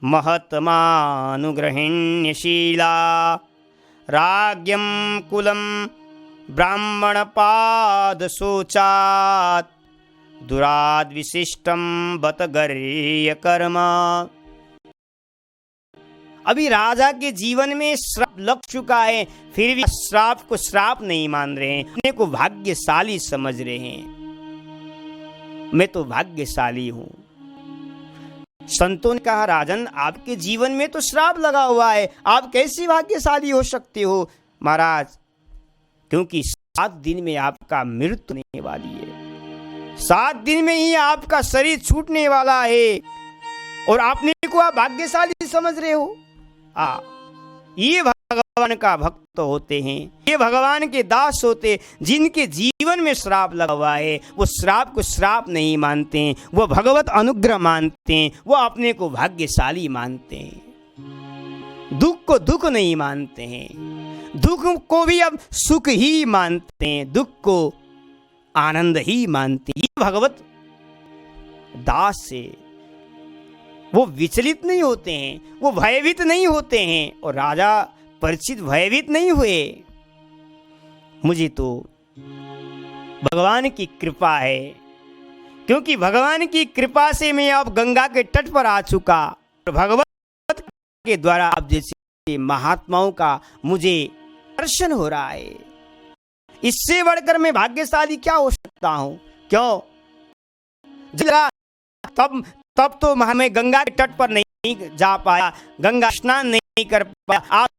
महत्मानुग्रहिण्यशीला राज्ञम कुलम ब्राह्मण पाद शोचात दुराद विशिष्टम बत गर्य कर्म। अभी राजा के जीवन में श्राप लग चुका है, फिर भी श्राप को श्राप नहीं मान रहे हैं, अपने को भाग्यशाली समझ रहे हैं। मैं तो भाग्यशाली हूं। संतों ने कहा, राजन आपके जीवन में तो श्राप लगा हुआ है, आप कैसी भाग्यशाली हो सकते हो। महाराज क्योंकि 7 दिन में आपका मृत्यु होने वाली है, 7 दिन में ही आपका शरीर छूटने वाला है और आपने को आप भाग्यशाली समझ रहे हो। ये भगवान का भक्त होते हैं, ये भगवान के दास होते, जिनके जीवन में श्राप लगा हुआ है वो श्राप को श्राप नहीं मानते हैं, वो भगवत अनुग्रह मानते हैं, वो अपने को भाग्यशाली मानते हैं, दुख को दुख नहीं मानते हैं, दुख को भी अब सुख ही मानते हैं, दुख को आनंद ही मानते हैं। ये भगवत दास से वो विचलित नहीं होते हैं, वो भयभीत नहीं होते हैं और राजा परीक्षित भयभीत नहीं हुए। मुझे तो भगवान की कृपा है, क्योंकि भगवान की कृपा से मैं अब गंगा के तट पर आ चुका और भगवत के द्वारा अब जैसे महात्माओं का मुझे दर्शन हो रहा है। इससे बढ़कर मैं भाग्यशाली क्या हो सकता हूं? क्यों? तब तो मैं गंगा के तट पर नहीं जा पाया, गंगा स्नान नहीं कर पाया, आप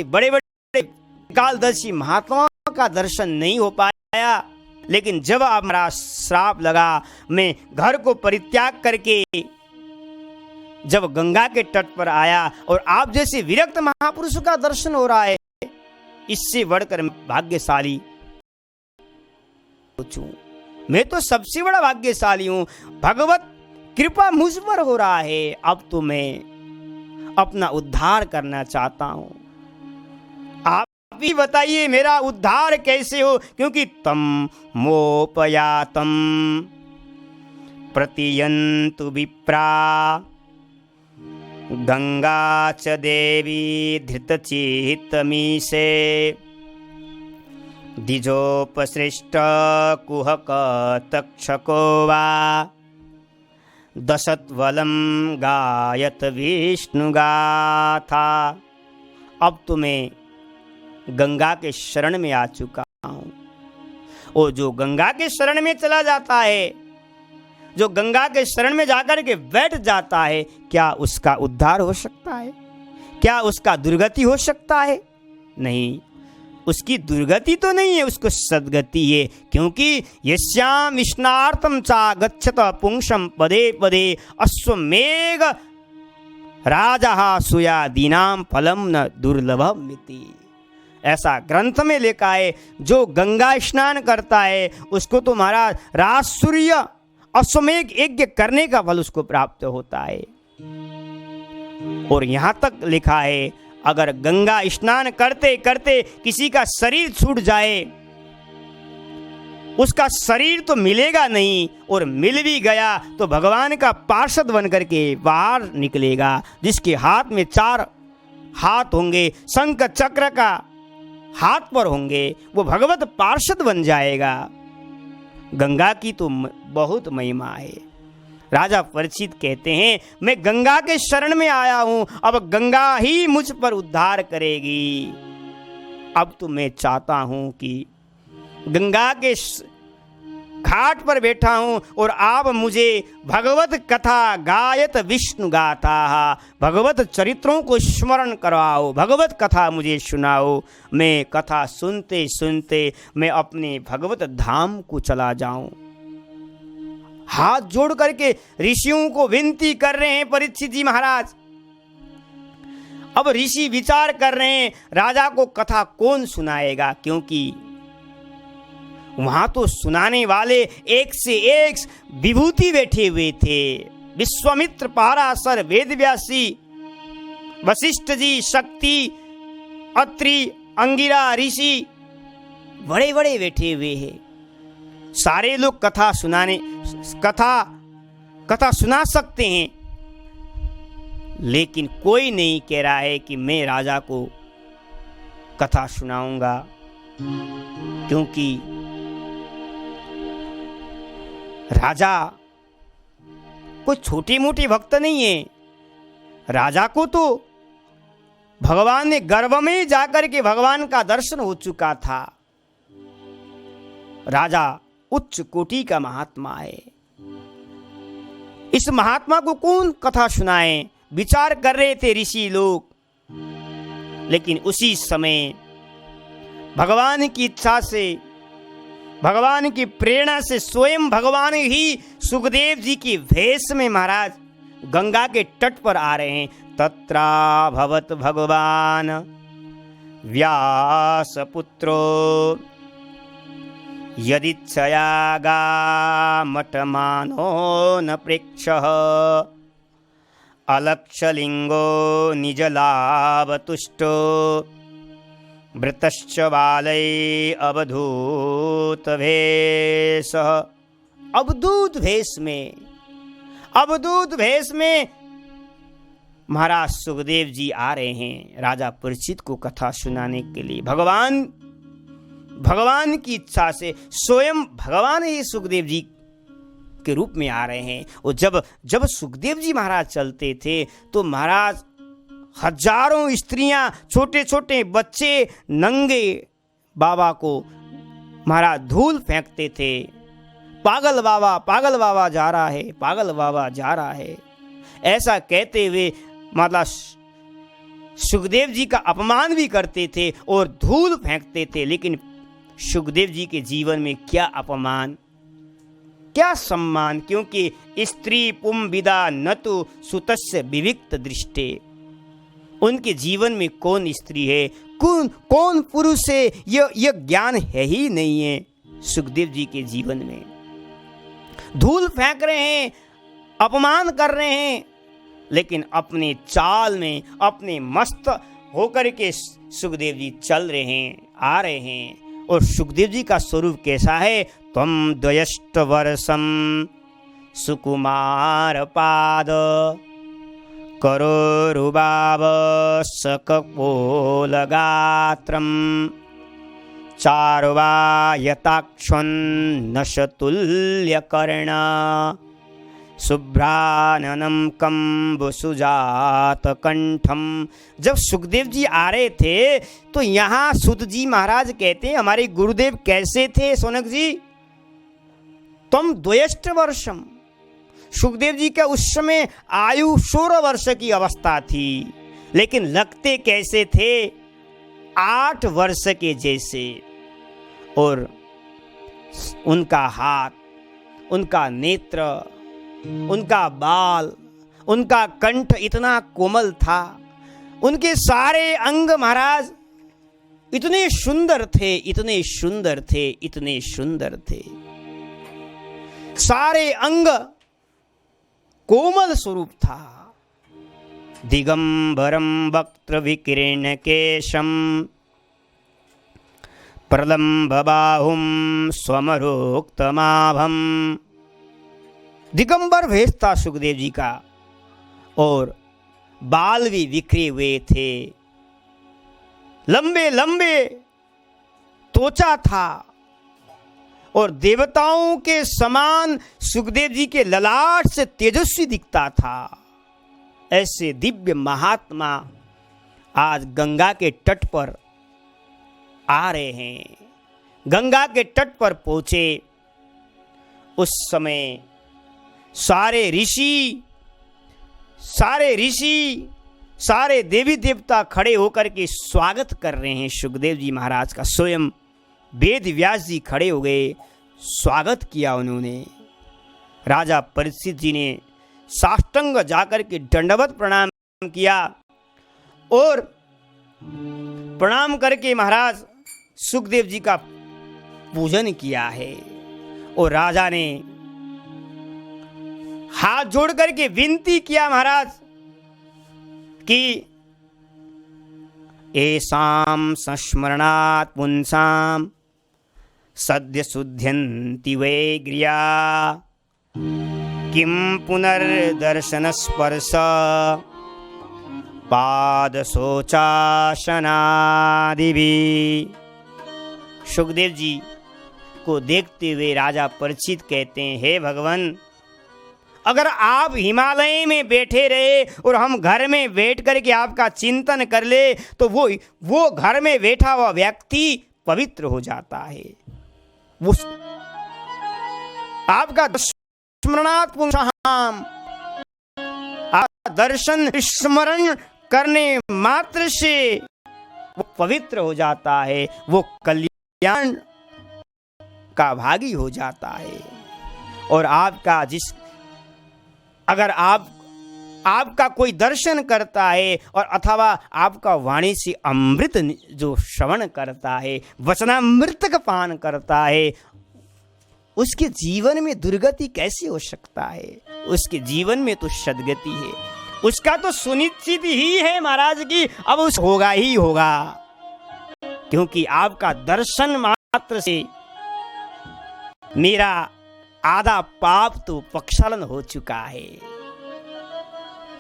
बड़े बड़े कालदर्शी महात्माओं का दर्शन नहीं हो पाया। लेकिन जब आप मेरा श्राप लगा, मैं घर को परित्याग करके जब गंगा के तट पर आया और आप जैसे विरक्त महापुरुष का दर्शन हो रहा है, इससे बढ़कर भाग्यशाली मैं तो सबसे बड़ा भाग्यशाली हूं। भगवत कृपा मुझ पर हो रहा है। अब तो मैं अपना उद्धार करना चाहता हूं। आप भी बताइए मेरा उद्धार कैसे हो? क्योंकि तम मोपयातम प्रतियंतु विप्रा गंगा च देवी धृतचित्तमीशे द्विजोपसृष्ट कुहक तक्षको वा दशत्वलम गायत विष्णुगाथा। अब तो मैं गंगा के शरण में आ चुका हूं। और जो गंगा के शरण में चला जाता है, जो गंगा के शरण में जाकर के बैठ जाता है, क्या उसका उद्धार हो सकता है? क्या उसका दुर्गति हो सकता है? नहीं, उसकी दुर्गति तो नहीं है, उसको सद्गति है। क्योंकि यस्याम विष्णार्थम चा गच्छत पुंसम पदे पदे अश्वमेघ राजा सुया दीनाम फलम न दुर्लभम मिति। ऐसा ग्रंथ में लिखा है, जो गंगा स्नान करता है उसको तो महाराज राज सूर्य अश्वमेघ यज्ञ करने का फल उसको प्राप्त होता है। और यहां तक लिखा है, अगर गंगा स्नान करते करते किसी का शरीर छूट जाए, उसका शरीर तो मिलेगा नहीं, और मिल भी गया तो भगवान का पार्षद बन करके बाहर निकलेगा। जिसके हाथ में 4 हाथ होंगे, शंख चक्र का हाथ पर होंगे, वो भगवत पार्षद बन जाएगा। गंगा की तो बहुत महिमा है। राजा परीक्षित कहते हैं, मैं गंगा के शरण में आया हूं, अब गंगा ही मुझ पर उद्धार करेगी। अब तो मैं चाहता हूं कि गंगा के घाट पर बैठा हूं और आप मुझे भगवत कथा गायत विष्णु गाथा, भगवत चरित्रों को स्मरण करवाओ, भगवत कथा मुझे सुनाओ। मैं कथा सुनते सुनते मैं अपने भगवत धाम को चला जाऊं। हाथ जोड़ करके ऋषियों को विनती कर रहे हैं परीक्षित जी महाराज। अब ऋषि विचार कर रहे हैं, राजा को कथा कौन सुनाएगा? क्योंकि वहां तो सुनाने वाले एक से एक विभूति बैठे हुए थे। विश्वामित्र, पराशर, वेदव्यासी, वशिष्ठ जी, शक्ति, अत्रि, अंगिरा ऋषि बड़े बड़े बैठे हुए हैं। सारे लोग कथा सुना सकते हैं, लेकिन कोई नहीं कह रहा है कि मैं राजा को कथा सुनाऊंगा। क्योंकि राजा कोई छोटी मोटी भक्त नहीं है। राजा को तो भगवान ने गर्भ में जाकर के भगवान का दर्शन हो चुका था। राजा उच्च कोटि का महात्मा है। इस महात्मा को कौन कथा सुनाए? विचार कर रहे थे ऋषि लोग। लेकिन उसी समय भगवान की इच्छा से, भगवान की प्रेरणा से स्वयं भगवान ही सुखदेव जी की भेष में महाराज गंगा के तट पर आ रहे हैं। तत्रा भवत भगवान व्यास पुत्रो यदिच्छया गामटमानो न प्रेक्षः अलक्षलिंगो निजलावतुष्टो वृतश्च बालै अवधूत भेषः। अवधूत भेष में महाराज सुखदेव जी आ रहे हैं राजा परीक्षित को कथा सुनाने के लिए। भगवान की इच्छा से स्वयं भगवान ही सुखदेव जी के रूप में आ रहे हैं। और जब सुखदेव जी महाराज चलते थे तो महाराज हजारों स्त्रियां, छोटे छोटे बच्चे नंगे बाबा को महाराज धूल फेंकते थे। पागल बाबा जा रहा है, पागल बाबा जा रहा है, ऐसा कहते हुए मतलब सुखदेव जी का अपमान भी करते थे और धूल फेंकते थे। लेकिन सुखदेव जी के जीवन में क्या अपमान, क्या सम्मान, क्योंकि स्त्री पुम विदा न तो सुतस्य विविक्त दृष्टे। उनके जीवन में कौन स्त्री है, कौन पुरुष है, यह ज्ञान है ही नहीं है सुखदेव जी के जीवन में। धूल फेंक रहे हैं, अपमान कर रहे हैं, लेकिन अपने चाल में अपने मस्त होकर के सुखदेव जी चल रहे हैं, आ रहे हैं। और सुखदेव जी का स्वरूप कैसा है? त्वं द्वयष्ट वर्षम सुकुमार पाद करोरुबाव सकपोलगात्रम चारुवायताक्षन्नशतुल्यकर्ण शुभ्राननं कंबुसुजात कंठम। जब सुखदेव जी आ रहे थे तो यहाँ सुत जी महाराज कहते हैं हमारे गुरुदेव कैसे थे सोनक जी? तुम द्वयष्ट वर्षम, सुखदेव जी का उस समय आयु 16 वर्ष की अवस्था थी, लेकिन लगते कैसे थे? 8 वर्ष के जैसे। और उनका हाथ, उनका नेत्र, उनका बाल, उनका कंठ इतना कोमल था, उनके सारे अंग महाराज इतने सुंदर थे, इतने सुंदर थे, इतने सुंदर थे। सारे अंग कोमल स्वरूप था। दिगंबरम वक्त्र विकीर्ण केशम प्रलंब बाहुम स्वमरोक्तमाभम। दिगंबर वेश था सुखदेव जी का, और बाल भी बिखरे हुए थे, लंबे लंबे त्वचा था, और देवताओं के समान सुखदेव जी के ललाट से तेजस्वी दिखता था। ऐसे दिव्य महात्मा आज गंगा के तट पर आ रहे हैं, गंगा के तट पर पहुंचे। उस समय सारे ऋषि, सारे देवी देवता खड़े होकर के स्वागत कर रहे हैं सुखदेव जी महाराज का। स्वयं वेद व्यास जी खड़े हो गए, स्वागत किया उन्होंने। राजा परीक्षित जी ने साष्टांग जाकर के दंडवत प्रणाम किया, और प्रणाम करके महाराज सुखदेव जी का पूजन किया है। और राजा ने हाथ जोड़ करके विनती किया महाराज कि एसाम संस्मरणात् पुंसाम सद्य शुद्ध्यन्ति वै ग्रिया किम पुनर्दर्शन स्पर्श पाद शोचासनादिभि। सुखदेव जी को देखते हुए राजा परीक्षित कहते हैं, हे भगवान, अगर आप हिमालय में बैठे रहे और हम घर में बैठ करके आपका चिंतन कर ले तो वो घर में बैठा हुआ व्यक्ति पवित्र हो जाता है। वो आपका स्मरणात् पुंसाम, दर्शन स्मरण करने मात्र से वो पवित्र हो जाता है, वो कल्याण का भागी हो जाता है। और आपका अगर आपका कोई दर्शन करता है और अथवा आपका वाणी से अमृत जो श्रवण करता है, वचनामृत का पान करता है, उसके जीवन में दुर्गति कैसे हो सकता है? उसके जीवन में तो सद्गति है, उसका तो सुनिश्चित ही है महाराज की अब उस होगा ही होगा, क्योंकि आपका दर्शन मात्र से मेरा आधा पाप तो प्रक्षालन हो चुका है।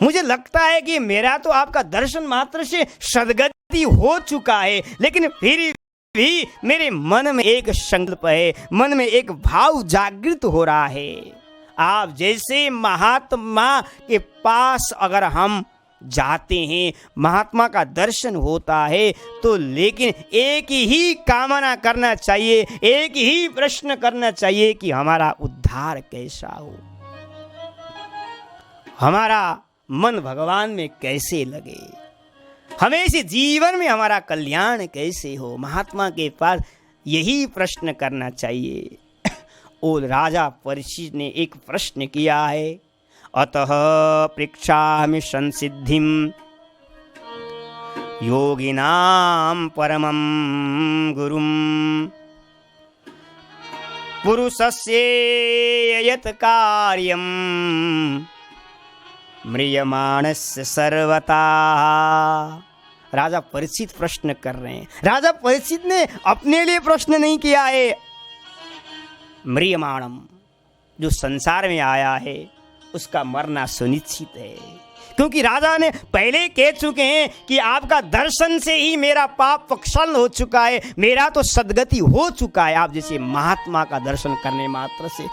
मुझे लगता है कि मेरा तो आपका दर्शन मात्र से सद्गति हो चुका है, लेकिन फिर भी मेरे मन में एक संकल्प है, मन में एक भाव जागृत हो रहा है। आप जैसे महात्मा के पास अगर हम जाते हैं, महात्मा का दर्शन होता है, तो लेकिन एक ही कामना करना चाहिए, एक ही प्रश्न करना चाहिए कि हमारा उद्धार कैसा हो, हमारा मन भगवान में कैसे लगे, हमें इस जीवन में हमारा कल्याण कैसे हो। महात्मा के पास यही प्रश्न करना चाहिए। और राजा परीक्षित ने एक प्रश्न किया है, अतः पृच्छामि संसिद्धिं योगिनां परमं गुरुं पुरुषस्य यत् कार्यं म्रियमाणस्य सर्वथा। राजा परीक्षित प्रश्न कर रहे हैं। राजा परीक्षित ने अपने लिए प्रश्न नहीं किया है। म्रियमाणम, जो संसार में आया है उसका मरना सुनिश्चित है, क्योंकि राजा ने पहले कह चुके हैं कि आपका दर्शन से ही मेरा पाप क्षण हो चुका है, मेरा तो सद्गति हो चुका है आप जैसे महात्मा का दर्शन करने मात्र से।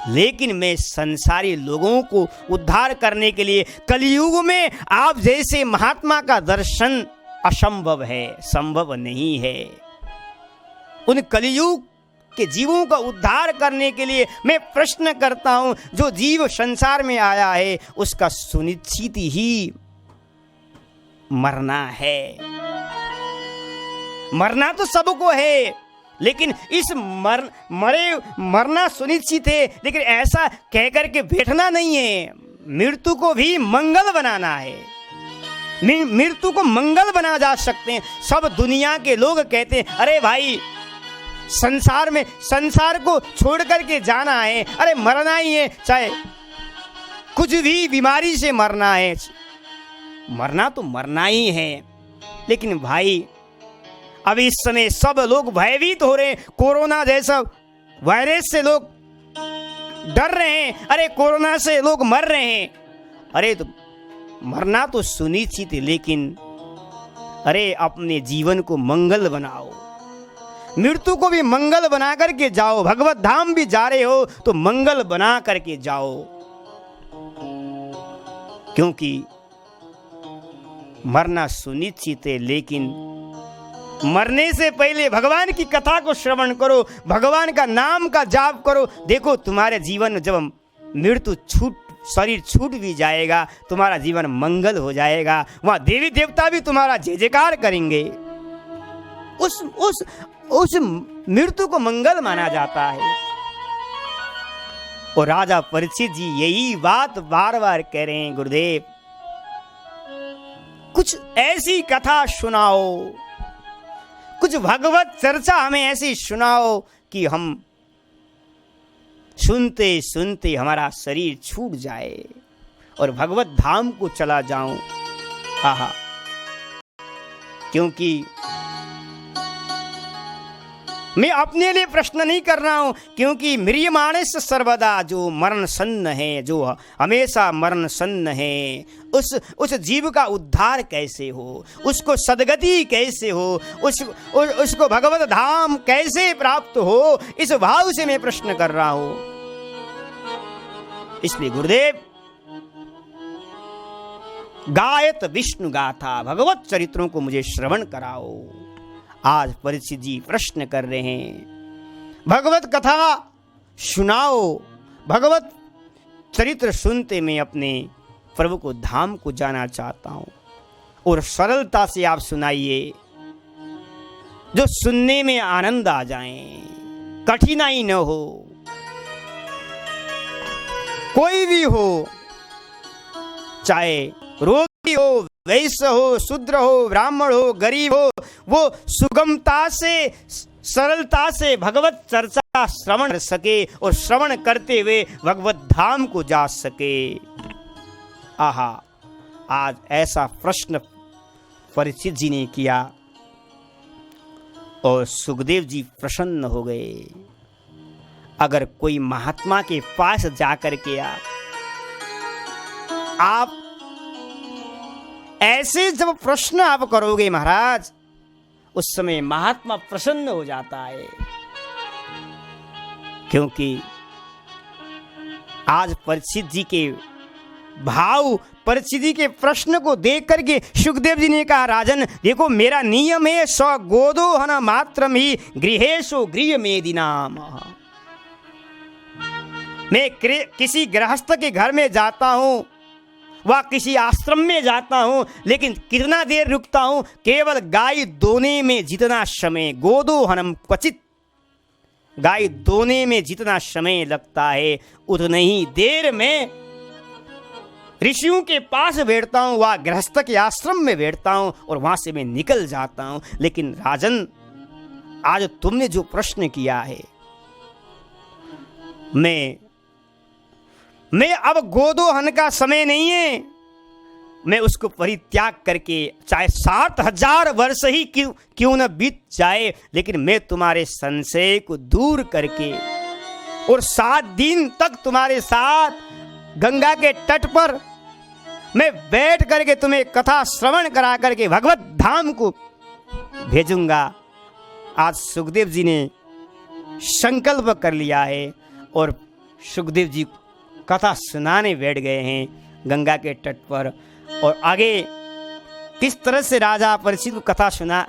लेकिन मैं संसारी लोगों को उद्धार करने के लिए कलयुग में आप जैसे महात्मा का दर्शन असंभव है, संभव नहीं है। उन कलयुग के जीवों का उद्धार करने के लिए मैं प्रश्न करता हूं, जो जीव संसार में आया है उसका सुनिश्चित ही मरना है। मरना तो सबको है, लेकिन इस मरना सुनिश्चित है, लेकिन ऐसा कहकर के बैठना नहीं है। मृत्यु को भी मंगल बनाना है, मृत्यु को मंगल बना जा सकते हैं। सब दुनिया के लोग कहते हैं, अरे भाई संसार को छोड़ करके जाना है, अरे मरना ही है, चाहे कुछ भी बीमारी से मरना है, मरना तो मरना ही है। लेकिन भाई अब इस समय सब लोग भयभीत हो रहे हैं, कोरोना जैसा वायरस से लोग डर रहे हैं, अरे कोरोना से लोग मर रहे हैं। अरे तो मरना तो सुनिश्चित है, लेकिन अरे अपने जीवन को मंगल बनाओ, मृत्यु को भी मंगल बना करके जाओ। भगवत धाम भी जा रहे हो तो मंगल बना करके जाओ, क्योंकि मरना सुनिश्चित है। लेकिन मरने से पहले भगवान की कथा को श्रवण करो, भगवान का नाम का जाप करो। देखो तुम्हारे जीवन जब मृत्यु शरीर छूट भी जाएगा, तुम्हारा जीवन मंगल हो जाएगा, वहां देवी देवता भी तुम्हारा जय जयकार करेंगे। उस मृत्यु को मंगल माना जाता है। और राजा परीक्षित जी यही बात बार बार कह रहे हैं, गुरुदेव कुछ ऐसी कथा सुनाओ, कुछ भगवत चर्चा हमें ऐसी सुनाओ कि हम सुनते सुनते हमारा शरीर छूट जाए और भगवत धाम को चला जाऊं। आहा, क्योंकि मैं अपने लिए प्रश्न नहीं कर रहा हूं, क्योंकि म्रियमाणस्य सर्वदा, जो मरण सन्न है, जो हमेशा मरण सन्न है, उस जीव का उद्धार कैसे हो, उसको सद्गति कैसे हो, उसको भगवत धाम कैसे प्राप्त हो, इस भाव से मैं प्रश्न कर रहा हूं। इसलिए गुरुदेव गायत विष्णु गाथा, भगवत चरित्रों को मुझे श्रवण कराओ। आज परीक्षित जी प्रश्न कर रहे हैं, भगवत कथा सुनाओ, भगवत चरित्र सुनते मैं अपने प्रभु को धाम को जाना चाहता हूं। और सरलता से आप सुनाइए, जो सुनने में आनंद आ जाए, कठिनाई न हो, कोई भी हो, चाहे रोगी हो, वैश्य हो, शूद्र हो, ब्राह्मण हो, गरीब हो, वो सुगमता से, सरलता से भगवत चर्चा श्रवण कर सके और श्रवण करते हुए भगवत धाम को जा सके। आहा, आज ऐसा प्रश्न परीक्षित जी ने किया और सुखदेव जी प्रसन्न हो गए। अगर कोई महात्मा के पास जाकर के आप ऐसे जब प्रश्न आप करोगे महाराज, उस समय महात्मा प्रसन्न हो जाता है। क्योंकि आज परीक्षित जी के भाव परीक्षित जी के प्रश्न को देख करके सुखदेव जी ने कहा, राजन देखो मेरा नियम है स्व गोदोहन मात्रम ही गृहेशु गृह मेदिनाम। मैं किसी गृहस्थ के घर में जाता हूँ व किसी आश्रम में जाता हूँ, लेकिन कितना देर रुकता हूँ, केवल गाय दोने में जितना समय, गोदोहनम क्वचित, गाय दोने में जितना समय लगता है उतने ही देर में ऋषियों के पास बैठता हूँ, वह गृहस्थ के आश्रम में बैठता हूँ और वहां से मैं निकल जाता हूँ। लेकिन राजन आज तुमने जो प्रश्न किया है, मैं अब गोदोहन का समय नहीं है, मैं उसको परित्याग करके चाहे 7,000 वर्ष ही क्यों न बीत जाए, लेकिन मैं तुम्हारे संशय को दूर करके और 7 दिन तक तुम्हारे साथ गंगा के तट पर मैं बैठ करके तुम्हें कथा श्रवण करा करके भगवत धाम को भेजूंगा। आज सुखदेव जी ने संकल्प कर लिया है और सुखदेव जी कथा सुनाने बैठ गए हैं गंगा के तट पर। और आगे किस तरह से राजा परीक्षित को कथा सुना